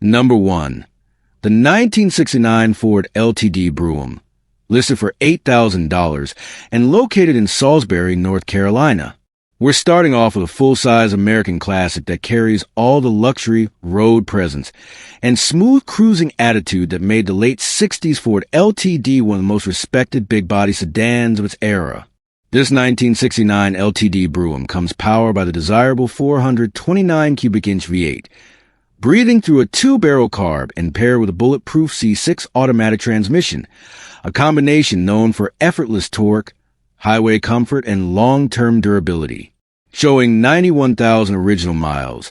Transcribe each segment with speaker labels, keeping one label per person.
Speaker 1: Number 1. The 1969 Ford LTD Brougham, listed for $8,000 and located in Salisbury, North Carolina. We're starting off with a full-size American classic that carries all the luxury, road presence, and smooth cruising attitude that made the late 60s Ford LTD one of the most respected big-body sedans of its era. This 1969 LTD Brougham comes powered by the desirable 429 cubic inch V8, breathing through a 2-barrel carb and paired with a bulletproof C6 automatic transmission, a combination known for effortless torque, highway comfort, and long-term durability. Showing 91,000 original miles,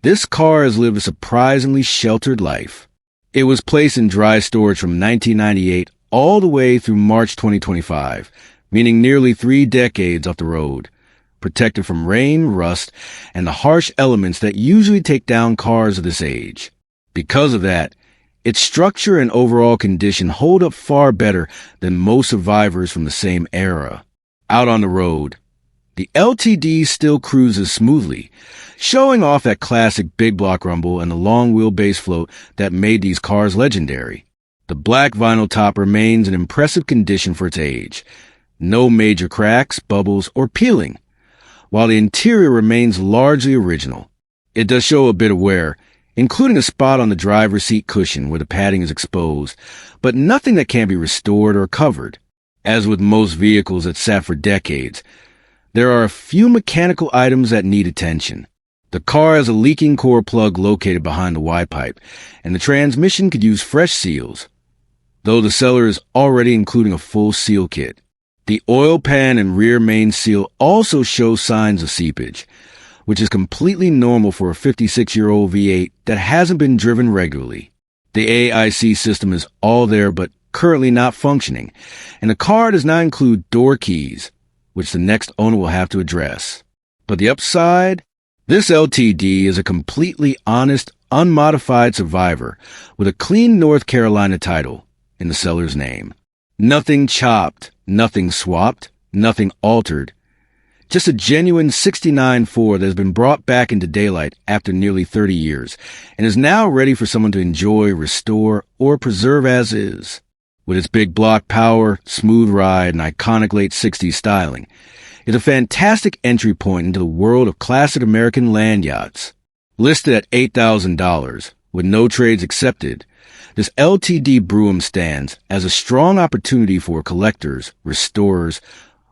Speaker 1: this car has lived a surprisingly sheltered life. It was placed in dry storage from 1998 all the way through March 2025, meaning nearly 3 decades off the road, protected from rain, rust, and the harsh elements that usually take down cars of this age. Because of that, its structure and overall condition hold up far better than most survivors from the same era. Out on the road, the LTD still cruises smoothly, showing off that classic big block rumble and the long wheelbase float that made these cars legendary. The black vinyl top remains in impressive condition for its age. No major cracks, bubbles, or peeling, while the interior remains largely original. It does show a bit of wear, including a spot on the driver's seat cushion where the padding is exposed, but nothing that can't be restored or covered. As with most vehicles that sat for decades, there are a few mechanical items that need attention. The car has a leaking core plug located behind the Y-pipe, and the transmission could use fresh seals, though the seller is already including a full seal kit. The oil pan and rear main seal also show signs of seepage, which is completely normal for a 56-year-old V8 that hasn't been driven regularly. The AIC system is all there but currently not functioning, and the car does not include door keys, which the next owner will have to address. But the upside? This LTD is a completely honest, unmodified survivor with a clean North Carolina title in the seller's name. Nothing chopped, nothing swapped, nothing altered. Just a genuine '69 Ford that has been brought back into daylight after nearly 30 years and is now ready for someone to enjoy, restore, or preserve as is. With its big block power, smooth ride, and iconic late 60s styling, it's a fantastic entry point into the world of classic American land yachts. Listed at $8,000, with no trades accepted, this LTD Brougham stands as a strong opportunity for collectors, restorers,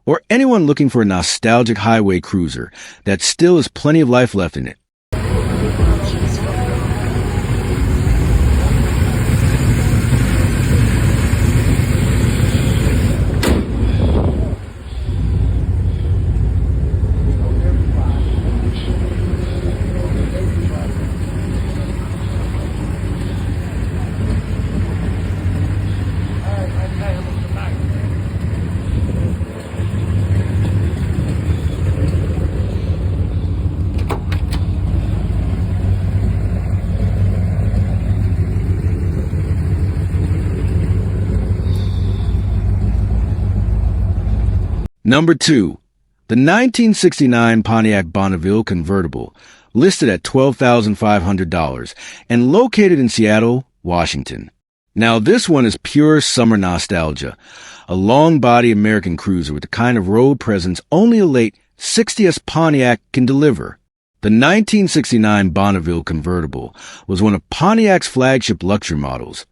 Speaker 1: or anyone looking for a nostalgic highway cruiser that still has plenty of life left in it. Number 2. The 1969 Pontiac Bonneville Convertible, listed at $12,500 and located in Seattle, Washington. Now this one is pure summer nostalgia, a long-body American cruiser with the kind of road presence only a late 60s Pontiac can deliver. The 1969 Bonneville Convertible was one of Pontiac's flagship luxury models,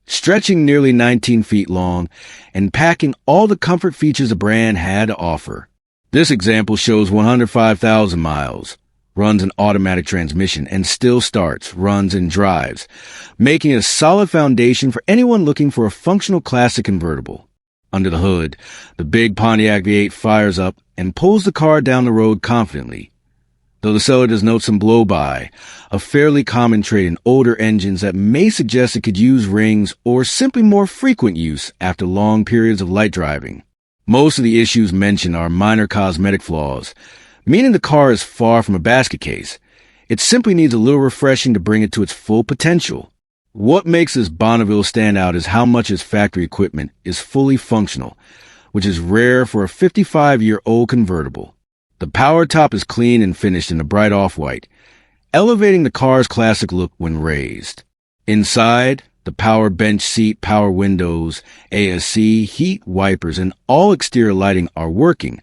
Speaker 1: stretching nearly 19 feet long and packing all the comfort features the brand had to offer. This example shows 105,000 miles, runs an automatic transmission, and still starts, runs, and drives, making it a solid foundation for anyone looking for a functional classic convertible. Under the hood, the big Pontiac V8 fires up and pulls the car down the road confidently, though the seller does note some blow-by, a fairly common trait in older engines that may suggest it could use rings or simply more frequent use after long periods of light driving. Most of the issues mentioned are minor cosmetic flaws, meaning the car is far from a basket case. It simply needs a little refreshing to bring it to its full potential. What makes this Bonneville stand out is how much its factory equipment is fully functional, which is rare for a 55-year-old convertible. The power top is clean and finished in a bright off-white, elevating the car's classic look when raised. Inside, the power bench seat, power windows, ASC, heat wipers, and all exterior lighting are working,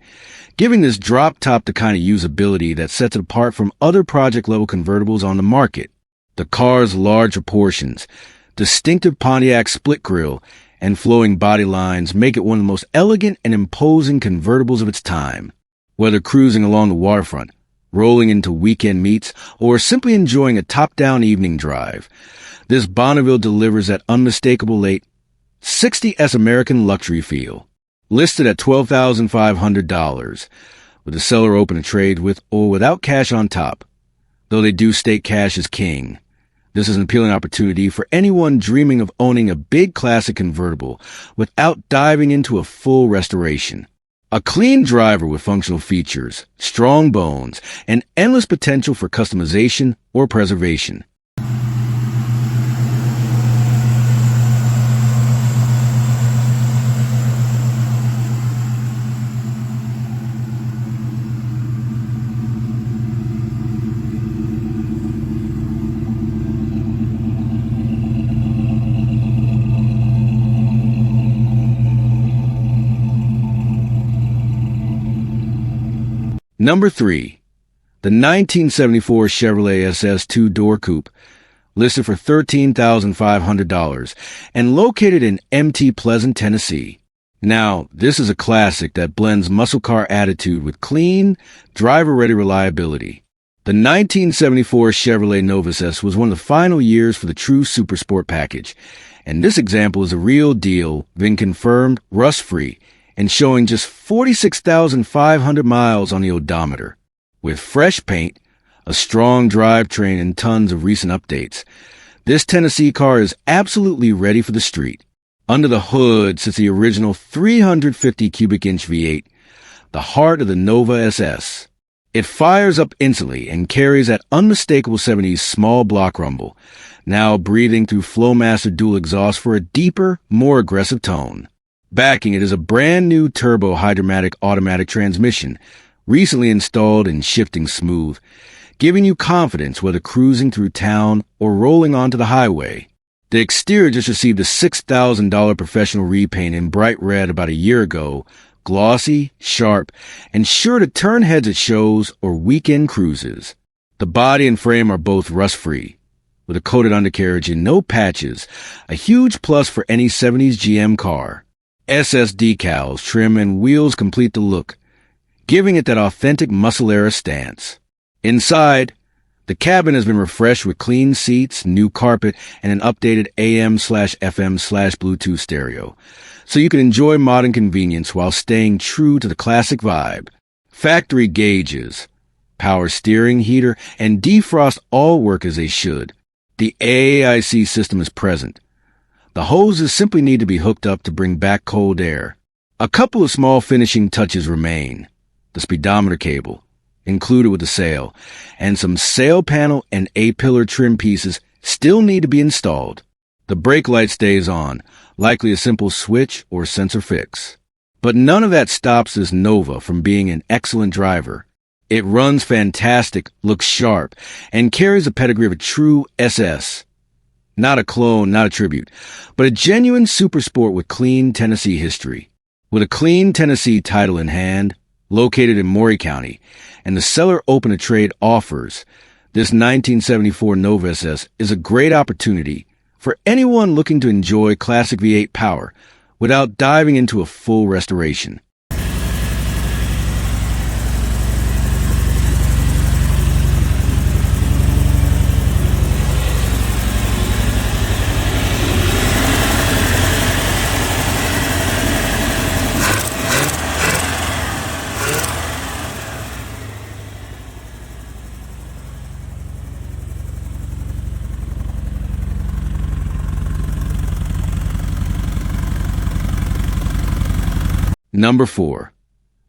Speaker 1: giving this drop top the kind of usability that sets it apart from other project-level convertibles on the market. The car's large proportions, distinctive Pontiac split grille, and flowing body lines make it one of the most elegant and imposing convertibles of its time. Whether cruising along the waterfront, rolling into weekend meets, or simply enjoying a top-down evening drive, this Bonneville delivers that unmistakable late 60s American luxury feel. Listed at $12,500, with the seller open to trade with or without cash on top. Though they do state cash is king, this is an appealing opportunity for anyone dreaming of owning a big classic convertible without diving into a full restoration. A clean driver with functional features, strong bones, and endless potential for customization or preservation. Number 3. The 1974 Chevrolet SS two-door coupe, listed for $13,500 and located in MT Pleasant, Tennessee. Now, this is a classic that blends muscle car attitude with clean, driver-ready reliability. The 1974 Chevrolet Novus S was one of the final years for the true Supersport package, and this example is a real deal, been confirmed rust-free, and showing just 46,500 miles on the odometer. With fresh paint, a strong drivetrain, and tons of recent updates, this Tennessee car is absolutely ready for the street. Under the hood sits the original 350 cubic inch V8, the heart of the Nova SS. It fires up instantly and carries that unmistakable 70s small block rumble, now breathing through Flowmaster dual exhaust for a deeper, more aggressive tone. Backing it is a brand new turbo hydromatic automatic transmission, recently installed and shifting smooth, giving you confidence whether cruising through town or rolling onto the highway. The exterior just received a $6,000 professional repaint in bright red about a year ago, glossy, sharp, and sure to turn heads at shows or weekend cruises. The body and frame are both rust-free, with a coated undercarriage and no patches, a huge plus for any 70s GM car. SS decals, trim, and wheels complete the look, giving it that authentic muscle-era stance. Inside, the cabin has been refreshed with clean seats, new carpet, and an updated AM/FM/Bluetooth stereo, so you can enjoy modern convenience while staying true to the classic vibe. Factory gauges, power steering, heater, and defrost all work as they should. The AAIC system is present. The hoses simply need to be hooked up to bring back cold air. A couple of small finishing touches remain. The speedometer cable, included with the sail, and some sail panel and A-pillar trim pieces still need to be installed. The brake light stays on, likely a simple switch or sensor fix. But none of that stops this Nova from being an excellent driver. It runs fantastic, looks sharp, and carries the pedigree of a true SS. Not a clone, not a tribute, but a genuine supersport with clean Tennessee history. With a clean Tennessee title in hand, located in Maury County, and the seller open to trade offers, this 1974 Nova SS is a great opportunity for anyone looking to enjoy classic V8 power without diving into a full restoration. Number 4.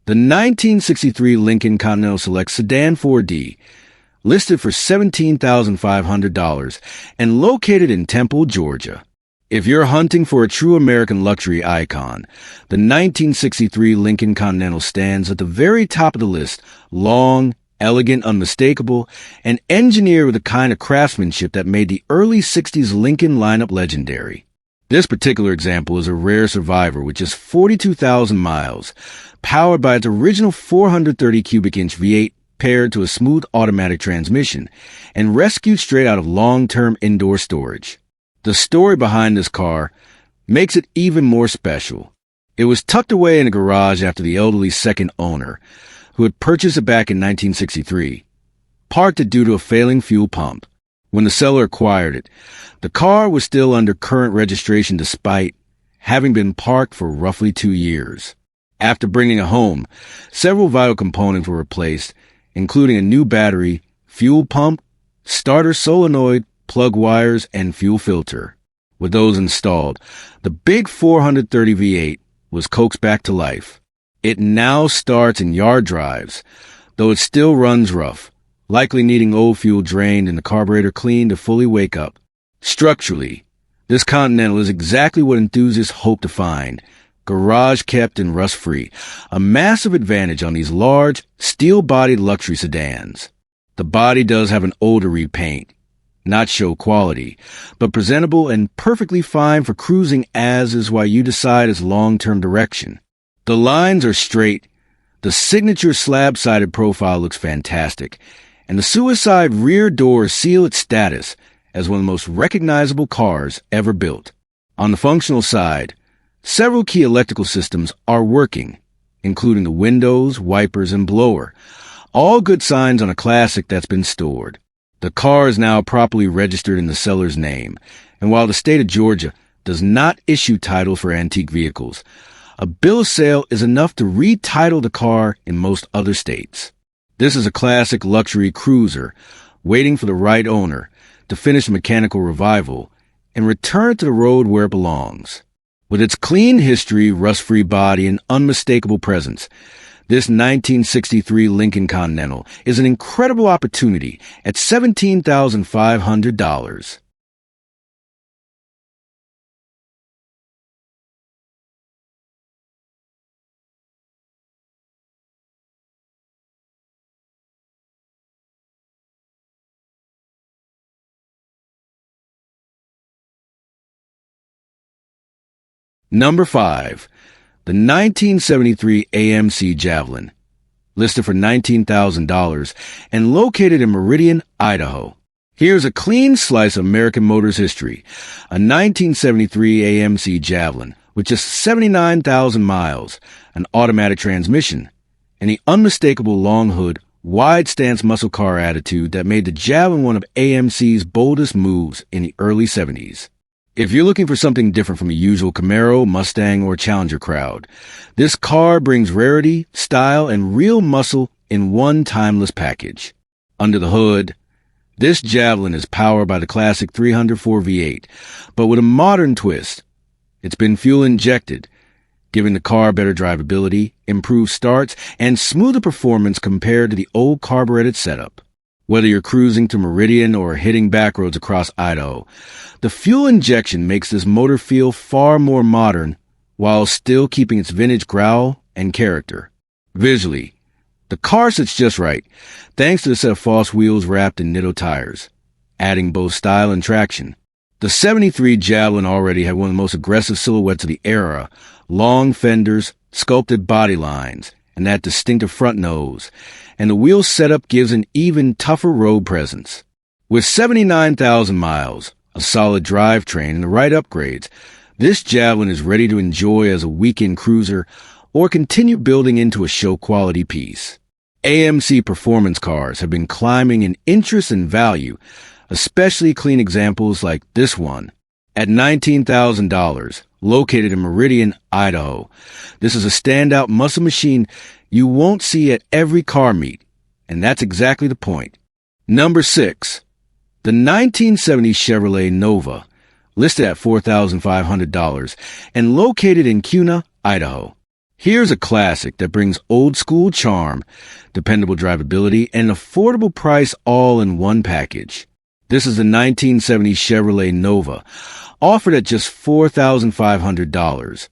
Speaker 1: The 1963 Lincoln Continental Select Sedan 4D, listed for $17,500 and located in Temple, Georgia. If you're hunting for a true American luxury icon, the 1963 Lincoln Continental stands at the very top of the list, long, Elegant, unmistakable, and engineered with the kind of craftsmanship that made the early 60s Lincoln lineup legendary. This particular example is a rare survivor with just 42,000 miles, powered by its original 430 cubic inch V8 paired to a smooth automatic transmission, and rescued straight out of long-term indoor storage. The story behind this car makes it even more special. It was tucked away in a garage after the elderly second owner, who had purchased it back in 1963, parked it due to a failing fuel pump. When the seller acquired it, the car was still under current registration despite having been parked for roughly 2 years. After bringing it home, several vital components were replaced, including a new battery, fuel pump, starter solenoid, plug wires, and fuel filter. With those installed, the big 430 V8 was coaxed back to life. It now starts in yard drives, though it still runs rough, likely needing old fuel drained and the carburetor cleaned to fully wake up. Structurally, this Continental is exactly what enthusiasts hope to find: garage-kept and rust-free, a massive advantage on these large, steel-bodied luxury sedans. The body does have an older repaint, not show quality, but presentable and perfectly fine for cruising, as is why you decide its long-term direction. The lines are straight, the signature slab-sided profile looks fantastic, and the suicide rear doors seal its status as one of the most recognizable cars ever built. On the functional side, several key electrical systems are working, including the windows, wipers, and blower, all good signs on a classic that's been stored. The car is now properly registered in the seller's name, and while the state of Georgia does not issue titles for antique vehicles, a bill of sale is enough to retitle the car in most other states. This is a classic luxury cruiser, waiting for the right owner to finish mechanical revival and return it to the road where it belongs. With its clean history, rust-free body, and unmistakable presence, this 1963 Lincoln Continental is an incredible opportunity at $17,500. Number 5. The 1973 AMC Javelin, listed for $19,000 and located in Meridian, Idaho. Here's a clean slice of American Motors history: a 1973 AMC Javelin with just 79,000 miles, an automatic transmission, and the unmistakable long hood, wide stance muscle car attitude that made the Javelin one of AMC's boldest moves in the early 70s. If you're looking for something different from the usual Camaro, Mustang, or Challenger crowd, this car brings rarity, style, and real muscle in one timeless package. Under the hood, this Javelin is powered by the classic 304 V8, but with a modern twist. It's been fuel injected, giving the car better drivability, improved starts, and smoother performance compared to the old carbureted setup. Whether you're cruising to Meridian or hitting back roads across Idaho, the fuel injection makes this motor feel far more modern while still keeping its vintage growl and character. Visually, the car sits just right, thanks to the set of false wheels wrapped in Nitto tires, adding both style and traction. The 73 Javelin already had one of the most aggressive silhouettes of the era: long fenders, sculpted body lines, and that distinctive front nose, and the wheel setup gives an even tougher road presence. With 79,000 miles, a solid drivetrain, and the right upgrades, this Javelin is ready to enjoy as a weekend cruiser or continue building into a show-quality piece. AMC performance cars have been climbing in interest and value, especially clean examples like this one. At $19,000, located in Meridian, Idaho, this is a standout muscle machine you won't see at every car meet, and that's exactly the point. Number 6. The 1970 Chevrolet Nova, listed at $4,500 and located in Kuna, Idaho. Here's a classic that brings old-school charm, dependable drivability, and an affordable price all in one package. This is the 1970 Chevrolet Nova, offered at just $4,500,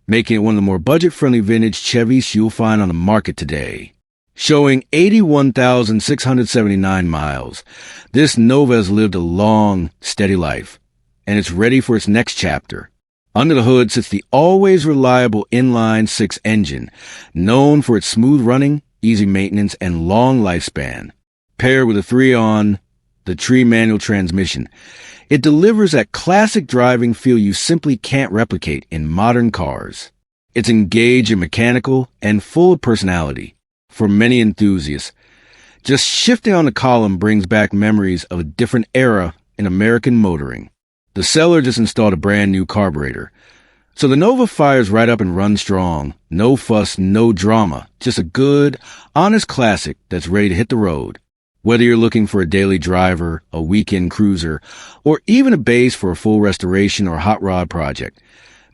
Speaker 1: making it one of the more budget-friendly vintage Chevys you'll find on the market today. Showing 81,679 miles, this Nova has lived a long, steady life, and it's ready for its next chapter. Under the hood sits the always reliable inline-six engine, known for its smooth running, easy maintenance, and long lifespan. Paired with a 3-on, the Tree manual transmission, it delivers that classic driving feel you simply can't replicate in modern cars. It's engaged and mechanical and full of personality. For many enthusiasts, just shifting on the column brings back memories of a different era in American motoring. The seller just installed a brand new carburetor, so the Nova fires right up and runs strong. No fuss, no drama, just a good, honest classic that's ready to hit the road. Whether you're looking for a daily driver, a weekend cruiser, or even a base for a full restoration or hot rod project,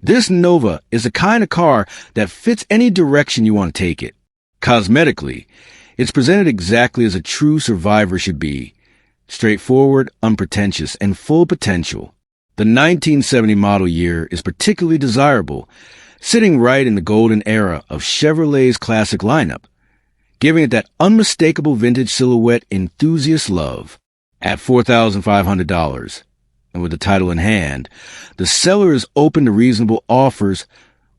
Speaker 1: this Nova is the kind of car that fits any direction you want to take it. Cosmetically, it's presented exactly as a true survivor should be. Straightforward, unpretentious, and full potential. The 1970 model year is particularly desirable, sitting right in the golden era of Chevrolet's classic lineup, giving it that unmistakable vintage silhouette enthusiasts love. At $4,500, and with the title in hand, the seller is open to reasonable offers,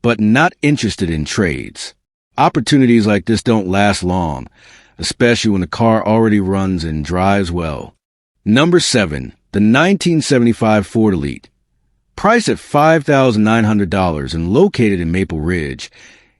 Speaker 1: but not interested in trades. Opportunities like this don't last long, especially when the car already runs and drives well. Number 7, the 1975 Ford Elite. Priced at $5,900 and located in Maple Ridge,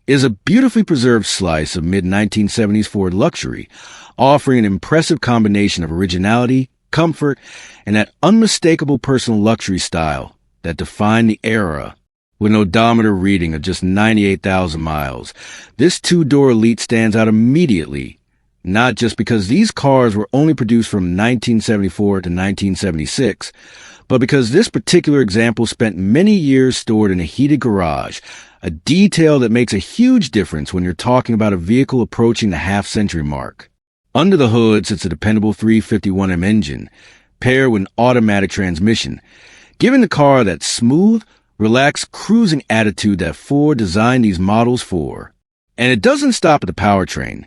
Speaker 1: is a beautifully preserved slice of mid-1970s Ford luxury, offering an impressive combination of originality, comfort, and that unmistakable personal luxury style that defined the era. With an odometer reading of just 98,000 miles, this two-door Elite stands out immediately, not just because these cars were only produced from 1974 to 1976, but because this particular example spent many years stored in a heated garage, a detail that makes a huge difference when you're talking about a vehicle approaching the half-century mark. Under the hood sits a dependable 351M engine, paired with an automatic transmission, giving the car that smooth, relaxed cruising attitude that Ford designed these models for. And it doesn't stop at the powertrain.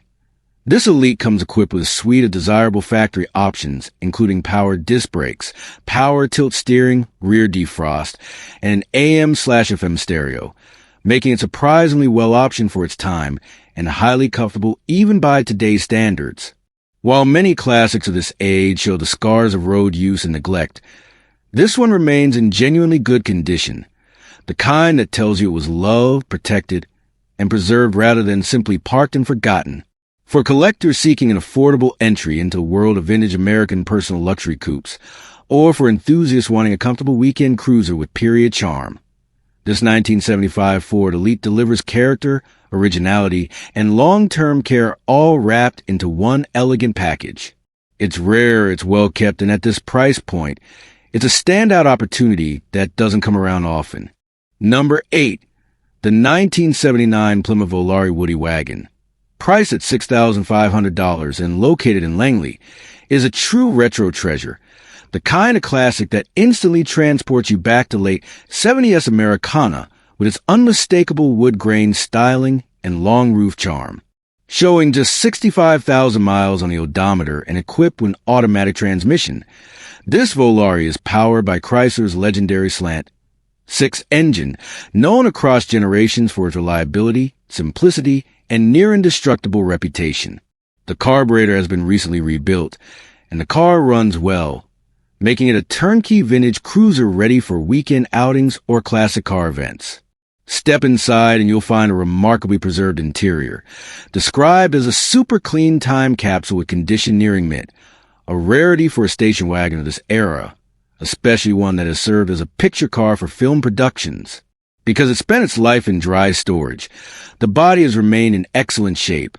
Speaker 1: This Elite comes equipped with a suite of desirable factory options, including power disc brakes, power tilt steering, rear defrost, and an AM/FM stereo, making it surprisingly well optioned for its time and highly comfortable even by today's standards. While many classics of this age show the scars of road use and neglect, this one remains in genuinely good condition. The kind that tells you it was loved, protected, and preserved rather than simply parked and forgotten. For collectors seeking an affordable entry into a world of vintage American personal luxury coupes, or for enthusiasts wanting a comfortable weekend cruiser with period charm, this 1975 Ford Elite delivers character, originality, and long-term care all wrapped into one elegant package. It's rare, it's well-kept, and at this price point, it's a standout opportunity that doesn't come around often. Number 8, the 1979 Plymouth Volare Woody Wagon. Priced at $6,500 and located in Langley, is a true retro treasure, the kind of classic that instantly transports you back to late 70s Americana with its unmistakable wood grain styling and long roof charm. Showing just 65,000 miles on the odometer and equipped with an automatic transmission, this Volare is powered by Chrysler's legendary Slant 6 engine, known across generations for its reliability, simplicity, and near-indestructible reputation. The carburetor has been recently rebuilt, and the car runs well, making it a turnkey vintage cruiser ready for weekend outings or classic car events. Step inside and you'll find a remarkably preserved interior, described as a super clean time capsule with condition nearing mint, a rarity for a station wagon of this era, especially one that has served as a picture car for film productions. Because it spent its life in dry storage, the body has remained in excellent shape.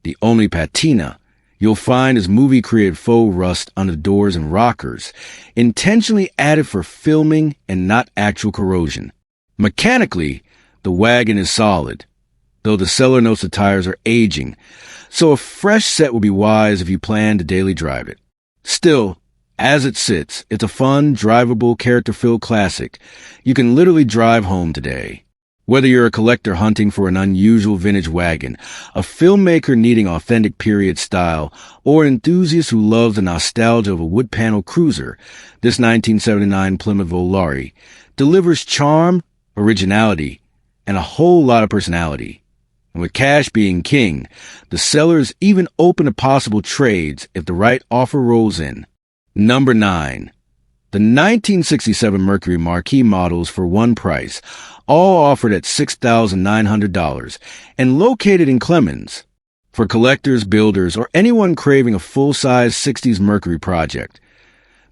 Speaker 1: The only patina you'll find is movie-created faux rust under the doors and rockers, intentionally added for filming and not actual corrosion. Mechanically, the wagon is solid, though the seller notes the tires are aging, so a fresh set will be wise if you plan to daily drive it. Still, as it sits, it's a fun, drivable, character-filled classic you can literally drive home today. Whether you're a collector hunting for an unusual vintage wagon, a filmmaker needing authentic period style, or an enthusiast who loves the nostalgia of a wood panel cruiser, this 1979 Plymouth Volare delivers charm, originality, and a whole lot of personality. And with cash being king, the seller is even open to possible trades if the right offer rolls in. Number 9. The 1967 Mercury Marquis models for one price, all offered at $6,900 and located in Clemens. For collectors, builders, or anyone craving a full-size 60s Mercury project,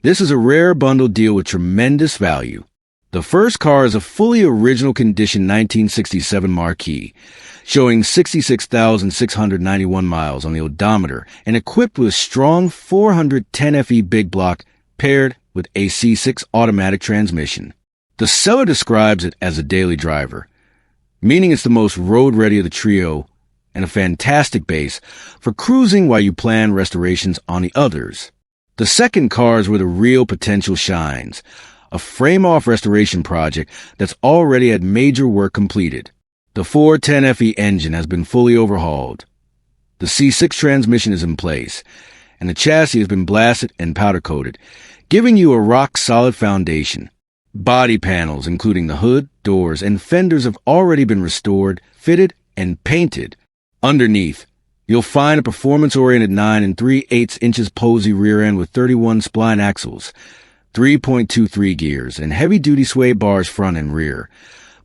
Speaker 1: this is a rare bundle deal with tremendous value. The first car is a fully original condition 1967 Marquis, showing 66,691 miles on the odometer and equipped with a strong 410 FE big block paired with a C6 automatic transmission. The seller describes it as a daily driver, meaning it's the most road-ready of the trio and a fantastic base for cruising while you plan restorations on the others. The second car is where the real potential shines, a frame-off restoration project that's already had major work completed. The 410 FE engine has been fully overhauled. The C6 transmission is in place, and the chassis has been blasted and powder-coated, giving you a rock-solid foundation. Body panels, including the hood, doors, and fenders, have already been restored, fitted, and painted. Underneath, you'll find a performance-oriented 9 3/8 inches Posey rear end with 31 spline axles, 3.23 gears, and heavy-duty sway bars front and rear.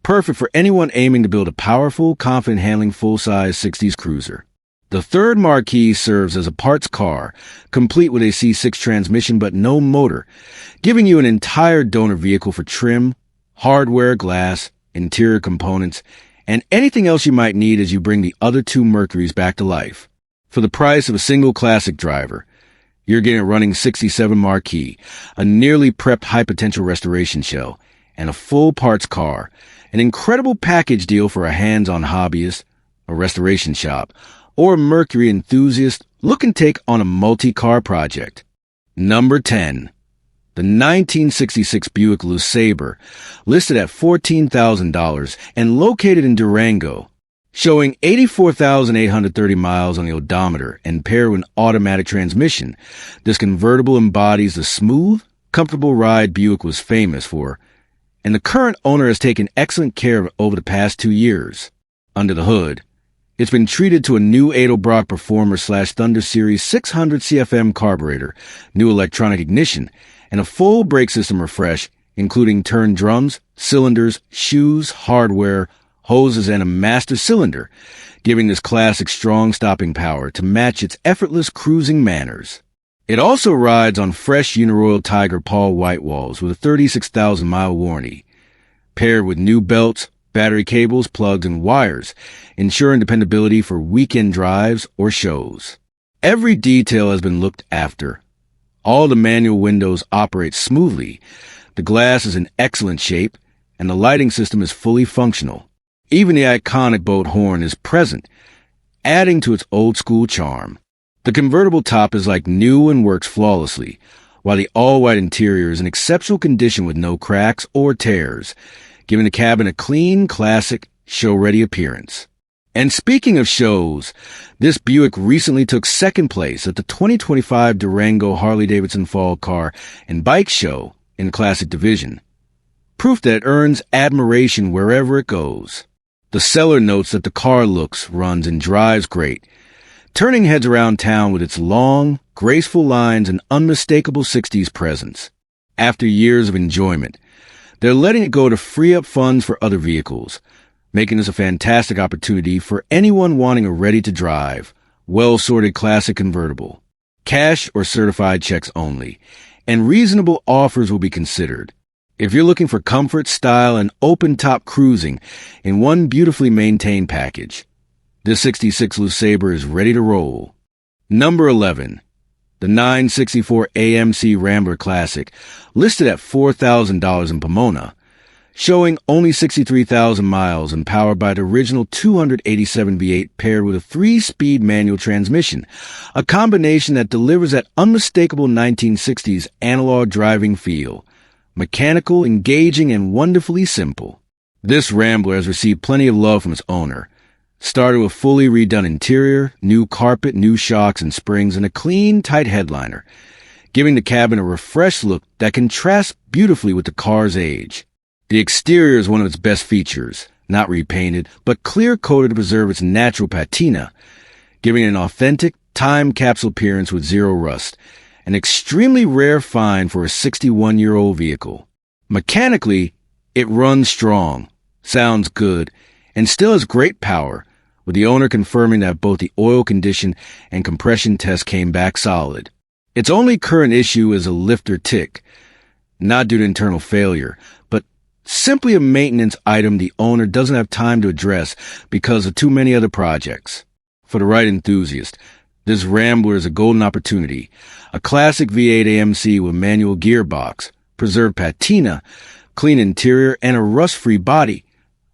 Speaker 1: Perfect for anyone aiming to build a powerful, confident-handling full-size 60s cruiser. The third Marquis serves as a parts car, complete with a C6 transmission but no motor, giving you an entire donor vehicle for trim, hardware, glass, interior components, and anything else you might need as you bring the other two Mercuries back to life. For the price of a single classic driver, you're getting a running 67 Marquis, a nearly prepped high-potential restoration shell, and a full parts car, an incredible package deal for a hands-on hobbyist, a restoration shop, or a Mercury enthusiast looking to take on a multi-car project. Number 10. The 1966 Buick LeSabre, listed at $14,000 and located in Durango, showing 84,830 miles on the odometer and paired with an automatic transmission. This convertible embodies the smooth, comfortable ride Buick was famous for, and the current owner has taken excellent care of it over the past 2 years. Under the hood, it's been treated to a new Edelbrock Performer/Thunder Series 600 CFM carburetor, new electronic ignition, and a full brake system refresh, including turned drums, cylinders, shoes, hardware, hoses, and a master cylinder, giving this classic strong stopping power to match its effortless cruising manners. It also rides on fresh Uniroyal Tiger Paul white walls with a 36,000-mile warranty, paired with new belts, battery cables, plugs, and wires, ensuring dependability for weekend drives or shows. Every detail has been looked after. All the manual windows operate smoothly, the glass is in excellent shape, and the lighting system is fully functional. Even the iconic boat horn is present, adding to its old-school charm. The convertible top is like new and works flawlessly, while the all-white interior is in exceptional condition with no cracks or tears, giving the cabin a clean, classic, show-ready appearance. And speaking of shows, this Buick recently took second place at the 2025 Durango Harley-Davidson Fall Car and Bike Show in the Classic Division. Proof that it earns admiration wherever it goes. The seller notes that the car looks, runs, and drives great, turning heads around town with its long, graceful lines and unmistakable 60s presence. After years of enjoyment, they're letting it go to free up funds for other vehicles, making this a fantastic opportunity for anyone wanting a ready-to-drive, well-sorted classic convertible. Cash or certified checks only, and reasonable offers will be considered. If you're looking for comfort, style, and open-top cruising in one beautifully maintained package, this 66 LeSabre is ready to roll. Number 11. The 964 AMC Rambler Classic, listed at $4,000 in Pomona, showing only 63,000 miles and powered by the original 287 V8 paired with a 3-speed manual transmission, a combination that delivers that unmistakable 1960s analog driving feel, mechanical, engaging, and wonderfully simple. This Rambler has received plenty of love from its owner. Started with fully redone interior, new carpet, new shocks and springs, and a clean, tight headliner, giving the cabin a refreshed look that contrasts beautifully with the car's age. The exterior is one of its best features, not repainted, but clear-coated to preserve its natural patina, giving it an authentic, time capsule appearance with zero rust, an extremely rare find for a 61-year-old vehicle. Mechanically, it runs strong, sounds good, and still has great power, with the owner confirming that both the oil condition and compression test came back solid. Its only current issue is a lifter tick, not due to internal failure, but simply a maintenance item the owner doesn't have time to address because of too many other projects. For the right enthusiast, this Rambler is a golden opportunity. A classic V8 AMC with manual gearbox, preserved patina, clean interior, and a rust-free body.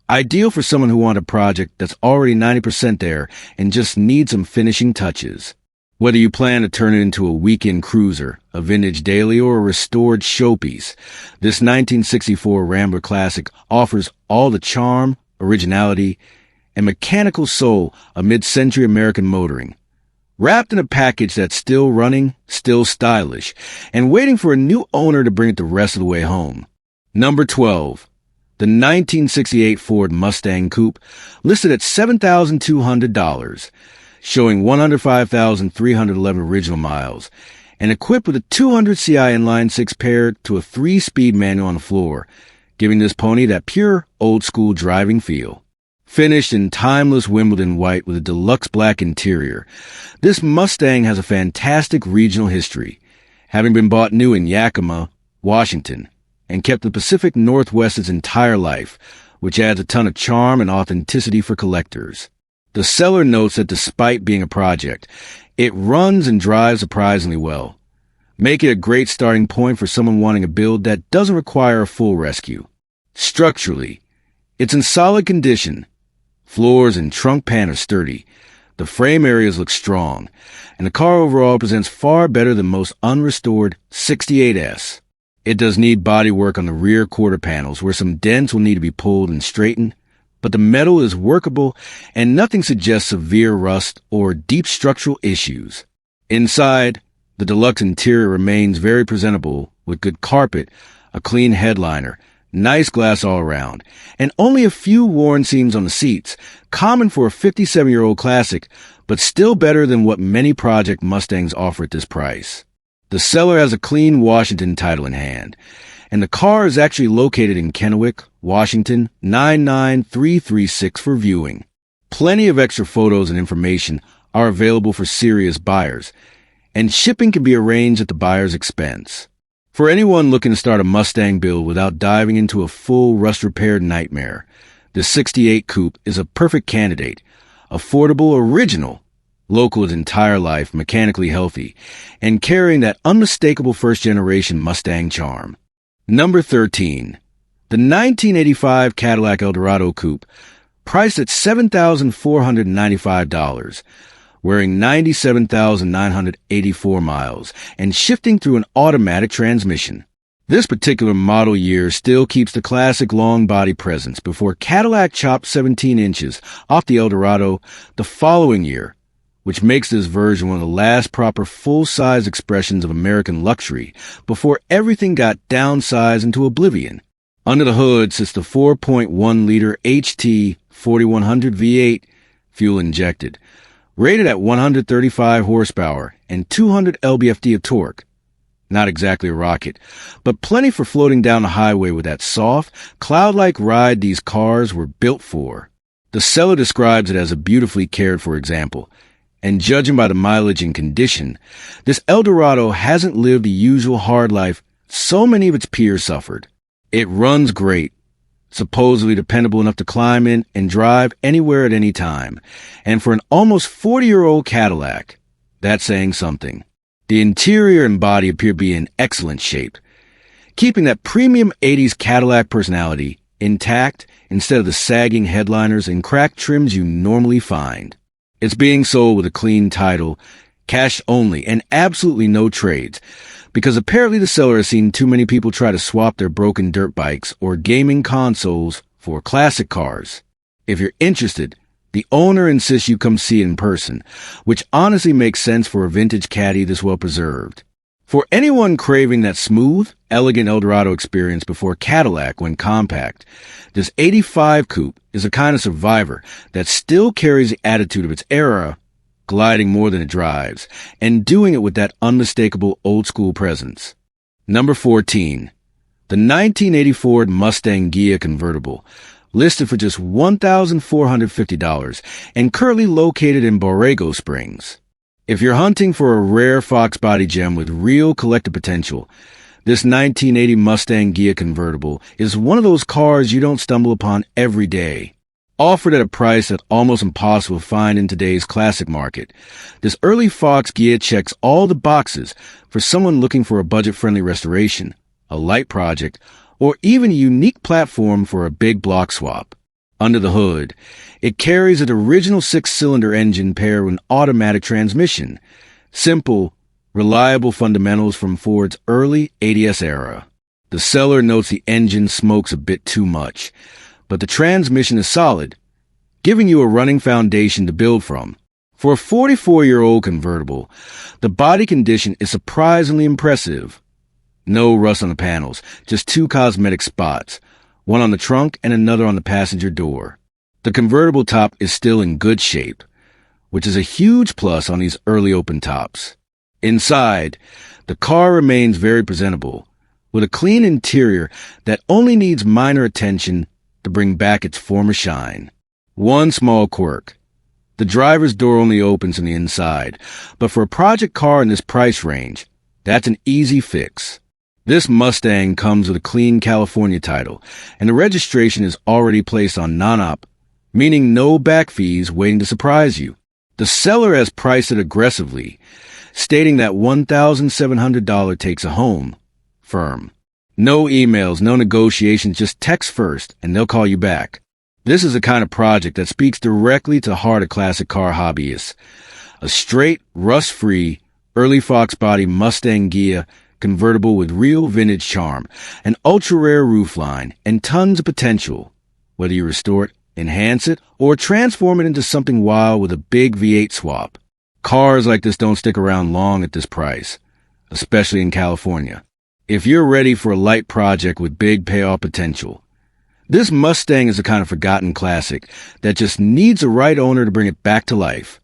Speaker 1: Ideal for someone who wants a project that's already 90% there and just needs some finishing touches. Whether you plan to turn it into a weekend cruiser, a vintage daily, or a restored showpiece, this 1964 Rambler Classic offers all the charm, originality, and mechanical soul of mid-century American motoring, wrapped in a package that's still running, still stylish, and waiting for a new owner to bring it the rest of the way home. Number 12. The 1968 Ford Mustang Coupe, listed at $7,200, showing 105,311 original miles, and equipped with a 200 CI inline-six paired to a 3-speed manual on the floor, giving this pony that pure, old-school driving feel. Finished in timeless Wimbledon white with a deluxe black interior, this Mustang has a fantastic regional history, having been bought new in Yakima, Washington, and kept the Pacific Northwest its entire life, which adds a ton of charm and authenticity for collectors. The seller notes that despite being a project, it runs and drives surprisingly well, making it a great starting point for someone wanting a build that doesn't require a full rescue. Structurally, it's in solid condition. Floors and trunk pan are sturdy. The frame areas look strong, and the car overall presents far better than most unrestored 68S. It does need body work on the rear quarter panels, where some dents will need to be pulled and straightened, but the metal is workable and nothing suggests severe rust or deep structural issues. Inside, the deluxe interior remains very presentable with good carpet, a clean headliner, nice glass all around, and only a few worn seams on the seats, common for a 57-year-old classic, but still better than what many project Mustangs offer at this price. The seller has a clean Washington title in hand, and the car is actually located in Kennewick, Washington, 99336 for viewing. Plenty of extra photos and information are available for serious buyers, and shipping can be arranged at the buyer's expense. For anyone looking to start a Mustang build without diving into a full rust-repaired nightmare, the 68 Coupe is a perfect candidate. Affordable, original, local its entire life, mechanically healthy, and carrying that unmistakable first-generation Mustang charm. Number 13. The 1985 Cadillac Eldorado Coupe, priced at $7,495, wearing 97,984 miles, and shifting through an automatic transmission. This particular model year still keeps the classic long body presence before Cadillac chopped 17 inches off the Eldorado the following year, which makes this version one of the last proper full-size expressions of American luxury before everything got downsized into oblivion. Under the hood sits the 4.1-liter HT 4100 V8, fuel-injected, rated at 135 horsepower and 200 lb-ft of torque. Not exactly a rocket, but plenty for floating down the highway with that soft, cloud-like ride these cars were built for. The seller describes it as a beautifully cared-for example, and judging by the mileage and condition, this Eldorado hasn't lived the usual hard life so many of its peers suffered. It runs great, supposedly dependable enough to climb in and drive anywhere at any time, and for an almost 40-year-old Cadillac, that's saying something. The interior and body appear to be in excellent shape, keeping that premium 80s Cadillac personality intact instead of the sagging headliners and cracked trims you normally find. It's being sold with a clean title, cash only, and absolutely no trades, because apparently the seller has seen too many people try to swap their broken dirt bikes or gaming consoles for classic cars. If you're interested, the owner insists you come see it in person, which honestly makes sense for a vintage caddy this well preserved. For anyone craving that smooth, elegant Eldorado experience before Cadillac went compact, this 85 Coupe is a kind of survivor that still carries the attitude of its era, gliding more than it drives, and doing it with that unmistakable old-school presence. Number 14. The 1980 Ford Mustang Ghia Convertible, listed for just $1,450 and currently located in Borrego Springs. If you're hunting for a rare Fox body gem with real collector potential, this 1980 Mustang Ghia Convertible is one of those cars you don't stumble upon every day. Offered at a price that's almost impossible to find in today's classic market, this early Fox Ghia checks all the boxes for someone looking for a budget-friendly restoration, a light project, or even a unique platform for a big block swap. Under the hood, it carries an original 6-cylinder engine paired with an automatic transmission. Simple, reliable fundamentals from Ford's early 80s era. The seller notes the engine smokes a bit too much, but the transmission is solid, giving you a running foundation to build from. For a 44-year-old convertible, the body condition is surprisingly impressive. No rust on the panels, just 2 cosmetic spots, one on the trunk and another on the passenger door. The convertible top is still in good shape, which is a huge plus on these early open tops. Inside, the car remains very presentable, with a clean interior that only needs minor attention to bring back its former shine. One small quirk. The driver's door only opens from the inside, but for a project car in this price range, that's an easy fix. This Mustang comes with a clean California title, and the registration is already placed on non-op, meaning no back fees waiting to surprise you. The seller has priced it aggressively, stating that $1,700 takes a home. Firm. No emails, no negotiations, just text first, and they'll call you back. This is a kind of project that speaks directly to the heart of classic car hobbyists. A straight, rust-free, early Fox body Mustang Ghia convertible with real vintage charm, an ultra-rare roofline, and tons of potential. Whether you restore it, enhance it, or transform it into something wild with a big V8 swap. Cars like this don't stick around long at this price, especially in California. If you're ready for a light project with big payoff potential, this Mustang is a kind of forgotten classic that just needs the right owner to bring it back to life.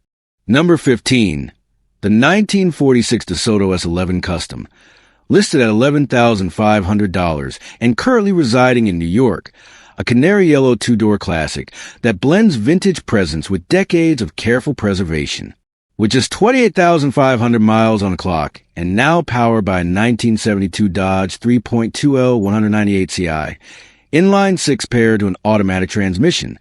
Speaker 1: Number 15. The 1946 DeSoto S11 Custom, listed at $11,500 and currently residing in New York, a canary yellow 2-door classic that blends vintage presence with decades of careful preservation. With just 28,500 miles on the clock and now powered by a 1972 Dodge 3.2L 198 CI, inline 6 to an automatic transmission,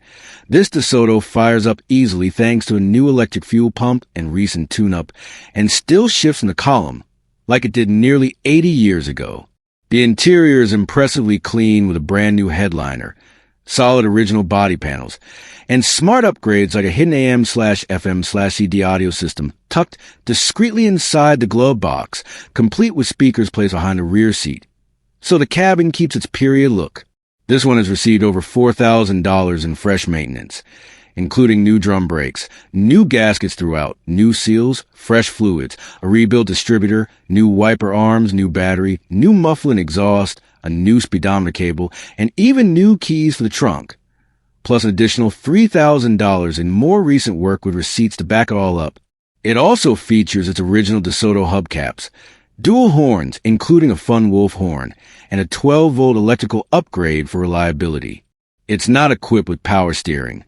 Speaker 1: this DeSoto fires up easily thanks to a new electric fuel pump and recent tune-up, and still shifts in the column like it did nearly 80 years ago. The interior is impressively clean with a brand new headliner, solid original body panels, and smart upgrades like a hidden AM/FM/CD audio system tucked discreetly inside the glove box, complete with speakers placed behind the rear seat. So the cabin keeps its period look. This one has received over $4,000 in fresh maintenance, including new drum brakes, new gaskets throughout, new seals, fresh fluids, a rebuilt distributor, new wiper arms, new battery, new muffler and exhaust, a new speedometer cable, and even new keys for the trunk, plus an additional $3,000 in more recent work with receipts to back it all up. It also features its original DeSoto hubcaps, dual horns, including a Fun Wolf horn, and a 12-volt electrical upgrade for reliability. It's not equipped with power steering,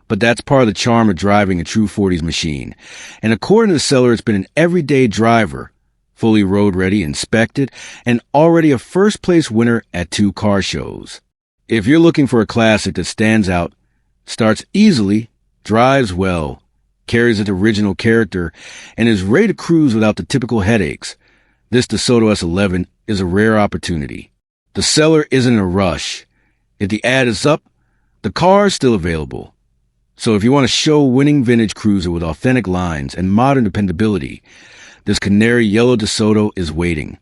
Speaker 1: but that's part of the charm of driving a true 40s machine. And according to the seller, it's been an everyday driver, fully road-ready, inspected, and already a first-place winner at 2 car shows. If you're looking for a classic that stands out, starts easily, drives well, carries its original character, and is ready to cruise without the typical headaches, this DeSoto S11 is a rare opportunity. The seller isn't in a rush. If the ad is up, the car is still available. So if you want a show-winning vintage cruiser with authentic lines and modern dependability, this canary yellow DeSoto is waiting.